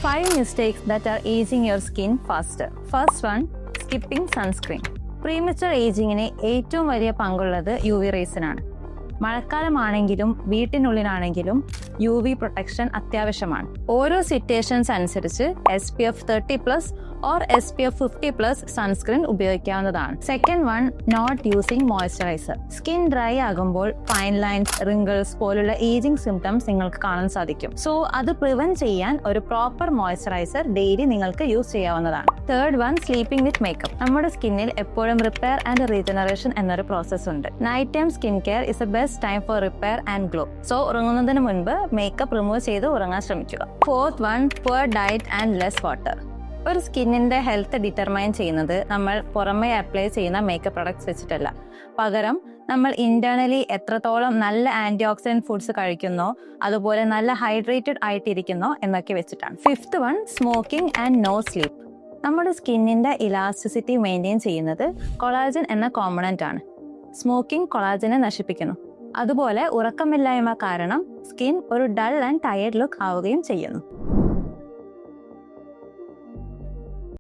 5 mistakes that are aging your skin faster. First one, skipping sunscreen. Premature ഏജിങ്ങിന് ഏറ്റവും വലിയ പങ്കുള്ളത് UV റേസിനാണ്. മഴക്കാലമാണെങ്കിലും വീട്ടിനുള്ളിലാണെങ്കിലും UV പ്രൊട്ടക്ഷൻ അത്യാവശ്യമാണ്. ഓരോ സിറ്റുവേഷൻസ് അനുസരിച്ച് SPF 30+ ഓർ SPF 50+ സൺസ്ക്രീൻ ഉപയോഗിക്കാവുന്നതാണ്. Second one, not using moisturiser. Skin dry ആകുമ്പോൾ ഫൈൻ ലൈൻസ്, റിങ്കിൾസ് പോലുള്ള ഏജിംഗ് സിംറ്റംസ് നിങ്ങൾക്ക് കാണാൻ സാധിക്കും. സോ അത് പ്രിവെന്റ് ചെയ്യാൻ ഒരു പ്രോപ്പർ മോയ്സ്ചറൈസർ ഡെയിലി നിങ്ങൾക്ക് യൂസ് ചെയ്യാവുന്നതാണ്. Third one, sleeping with makeup. നമ്മുടെ സ്കിന്നിൽ എപ്പോഴും റിപ്പയർ ആൻഡ് റീജനറേഷൻ എന്നൊരു പ്രോസസ് ഉണ്ട്. Night time skin care is A best time for repair and glow. So ഉറങ്ങുന്നതിന് മുൻപ് മേക്കപ്പ് റിമൂവ് ചെയ്ത് ഉറങ്ങാൻ ശ്രമിക്കുക. Fourth one, poor diet and less water. ഒരു സ്കിന്നിന്റെ ഹെൽത്ത് ഡിറ്റർമൈൻ ചെയ്യുന്നത് നമ്മൾ പുറമെ അപ്ലൈ ചെയ്യുന്ന മേക്കപ്പ് പ്രൊഡക്ട്സ് വെച്ചിട്ടല്ല, പകരം നമ്മൾ ഇന്റേണലി എത്രത്തോളം നല്ല ആന്റി ഓക്സിഡന്റ് ഫുഡ്സ് കഴിക്കുന്നോ, അതുപോലെ നല്ല ഹൈഡ്രേറ്റഡ് ആയിട്ടിരിക്കുന്നോ എന്നൊക്കെ വെച്ചിട്ടാണ്. Fifth one, smoking and no sleep. നമ്മുടെ സ്കിന്നിന്റെ ഇലാസ്റ്റിസിറ്റി മെയിൻറ്റെയിൻ ചെയ്യുന്നത് കൊളാജൻ എന്ന കോമ്പണന്റ് ആണ്. സ്മോക്കിംഗ് കൊളാജനെ നശിപ്പിക്കുന്നു. അതുപോലെ ഉറക്കമില്ലായ്മ കാരണം സ്കിൻ ഒരു ഡൾ ആൻഡ് ടയർഡ് ലുക്ക് ആവുകയും ചെയ്യുന്നു.